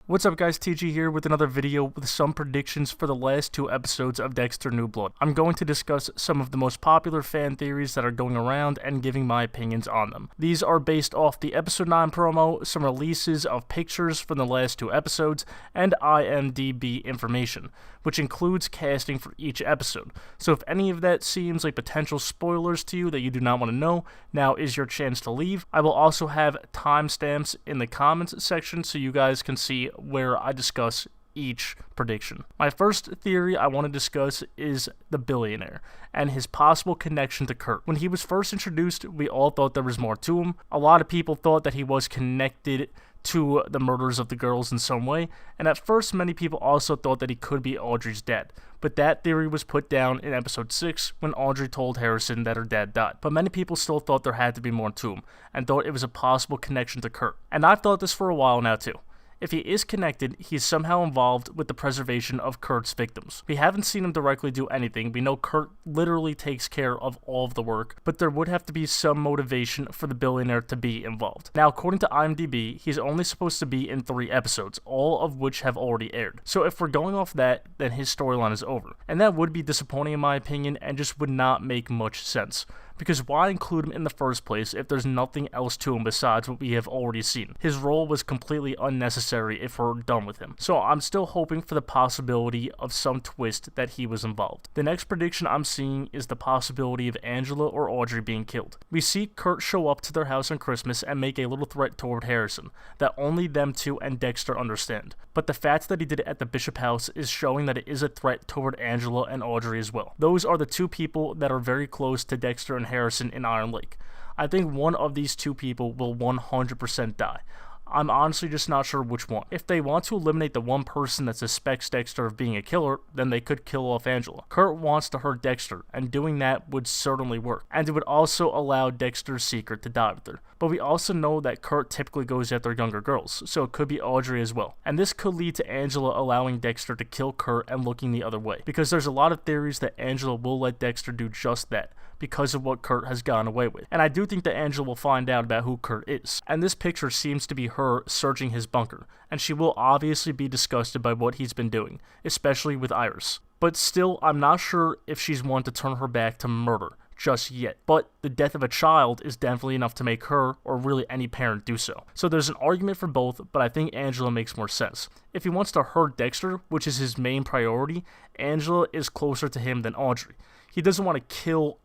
What's up guys, TG here with another video with some predictions for the last two episodes of Dexter New Blood. I'm going to discuss some of the most popular fan theories that are going around and giving my opinions on them. These are based off the episode 9 promo, some releases of pictures from the last two episodes, and IMDb information, which includes casting for each episode. So if any of that seems like potential spoilers to you that you do not want to know, now is your chance to leave. I will also have timestamps in the comments section so you guys can see where I discuss each prediction. My first theory I want to discuss is the billionaire and his possible connection to Kurt. When he was first introduced, we all thought there was more to him. A lot of people thought that he was connected to the murders of the girls in some way, and at first many people also thought that he could be Audrey's dad. But that theory was put down in episode 6 when Audrey told Harrison that her dad died. But many people still thought there had to be more to him, and thought it was a possible connection to Kurt. And I've thought this for a while now too. If he is connected, he's somehow involved with the preservation of Kurt's victims. We haven't seen him directly do anything. We know Kurt literally takes care of all of the work, but there would have to be some motivation for the billionaire to be involved. Now, according to IMDb, he's only supposed to be in 3 episodes, all of which have already aired. So if we're going off that, then his storyline is over. And that would be disappointing in my opinion, and just would not make much sense. Because why include him in the first place if there's nothing else to him besides what we have already seen? His role was completely unnecessary if we're done with him. So I'm still hoping for the possibility of some twist that he was involved. The next prediction I'm seeing is the possibility of Angela or Audrey being killed. We see Kurt show up to their house on Christmas and make a little threat toward Harrison that only them two and Dexter understand. But the fact that he did it at the Bishop house is showing that it is a threat toward Angela and Audrey as well. Those are the two people that are very close to Dexter and Harrison in Iron Lake. I think one of these two people will 100% die. I'm honestly just not sure which one. If they want to eliminate the one person that suspects Dexter of being a killer, then they could kill off Angela. Kurt wants to hurt Dexter, and doing that would certainly work. And it would also allow Dexter's secret to die with her. But we also know that Kurt typically goes after younger girls, so it could be Audrey as well. And this could lead to Angela allowing Dexter to kill Kurt and looking the other way. Because there's a lot of theories that Angela will let Dexter do just that, because of what Kurt has gone away with. And I do think that Angela will find out about who Kurt is. And this picture seems to be her searching his bunker, and she will obviously be disgusted by what he's been doing, especially with Iris. But still, I'm not sure if she's one to turn her back to murder just yet. But the death of a child is definitely enough to make her, or really any parent, do so. So there's an argument for both, but I think Angela makes more sense. If he wants to hurt Dexter, which is his main priority, Angela is closer to him than Audrey. He doesn't want to kill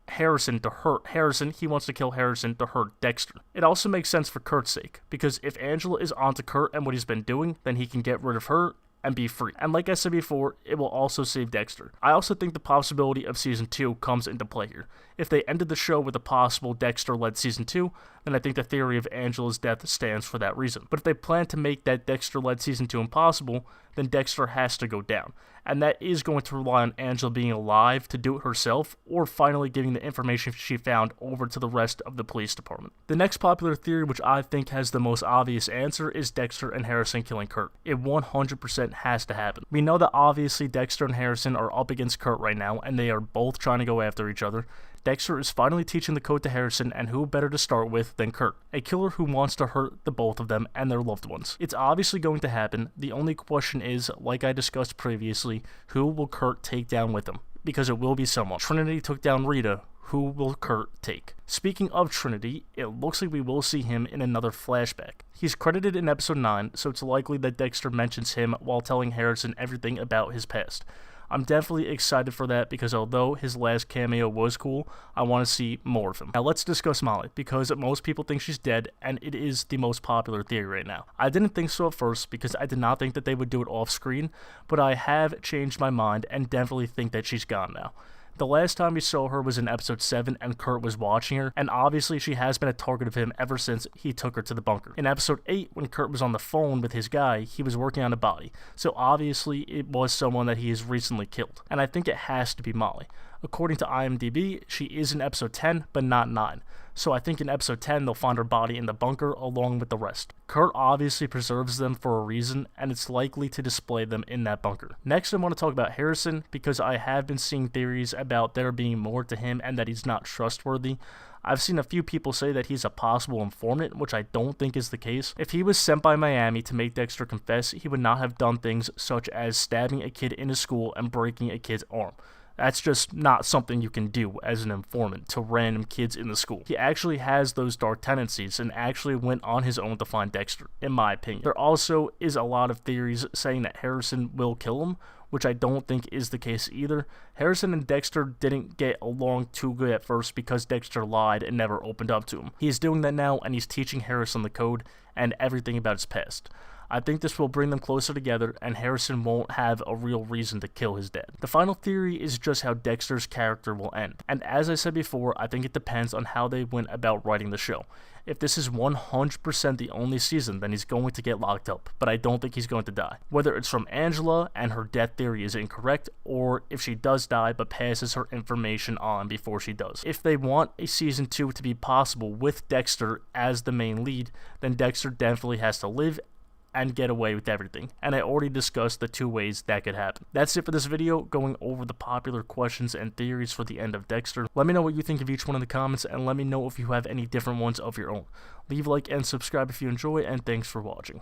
Harrison to hurt Harrison, he wants to kill Harrison to hurt Dexter. It also makes sense for Kurt's sake, because if Angela is onto Kurt and what he's been doing, then he can get rid of her and be free. And like I said before, it will also save Dexter. I also think the possibility of Season 2 comes into play here. If they ended the show with a possible Dexter-led Season 2, then I think the theory of Angela's death stands for that reason. But if they plan to make that Dexter-led Season 2 impossible, then Dexter has to go down. And that is going to rely on Angela being alive to do it herself, or finally giving the information she found over to the rest of the police department. The next popular theory, which I think has the most obvious answer, is Dexter and Harrison killing Kurt. It 100% has to happen. We know that obviously Dexter and Harrison are up against Kurt right now, and they are both trying to go after each other. Dexter is finally teaching the code to Harrison, and who better to start with than Kurt, a killer who wants to hurt the both of them and their loved ones. It's obviously going to happen. The only question is, like I discussed previously, who will Kurt take down with him? Because it will be someone. Trinity took down Rita. Who will Kurt take? Speaking of Trinity, it looks like we will see him in another flashback. He's credited in episode 9, so it's likely that Dexter mentions him while telling Harrison everything about his past. I'm definitely excited for that because although his last cameo was cool, I want to see more of him. Now let's discuss Molly, because most people think she's dead, and it is the most popular theory right now. I didn't think so at first because I did not think that they would do it off screen, but I have changed my mind and definitely think that she's gone now. The last time we saw her was in episode 7 and Kurt was watching her, and obviously she has been a target of him ever since he took her to the bunker. In episode 8, when Kurt was on the phone with his guy, he was working on a body, so obviously it was someone that he has recently killed, and I think it has to be Molly. According to IMDb, she is in episode 10, but not 9. So I think in episode 10 they'll find her body in the bunker along with the rest. Kurt obviously preserves them for a reason, and it's likely to display them in that bunker. Next I want to talk about Harrison, because I have been seeing theories about there being more to him and that he's not trustworthy. I've seen a few people say that he's a possible informant, which I don't think is the case. If he was sent by Miami to make Dexter confess, he would not have done things such as stabbing a kid in his school and breaking a kid's arm. That's just not something you can do as an informant to random kids in the school. He actually has those dark tendencies and actually went on his own to find Dexter, in my opinion. There also is a lot of theories saying that Harrison will kill him, which I don't think is the case either. Harrison and Dexter didn't get along too good at first because Dexter lied and never opened up to him. He is doing that now, and he's teaching Harrison the code and everything about his past. I think this will bring them closer together, and Harrison won't have a real reason to kill his dad. The final theory is just how Dexter's character will end. And as I said before, I think it depends on how they went about writing the show. If this is 100% the only season, then he's going to get locked up, but I don't think he's going to die. Whether it's from Angela and her death theory is incorrect, or if she does die but passes her information on before she does. If they want a season 2 to be possible with Dexter as the main lead, then Dexter definitely has to live and get away with everything, and I already discussed the 2 ways that could happen. That's it for this video, going over the popular questions and theories for the end of Dexter. Let me know what you think of each one in the comments, and let me know if you have any different ones of your own. Leave a like and subscribe if you enjoy, and thanks for watching.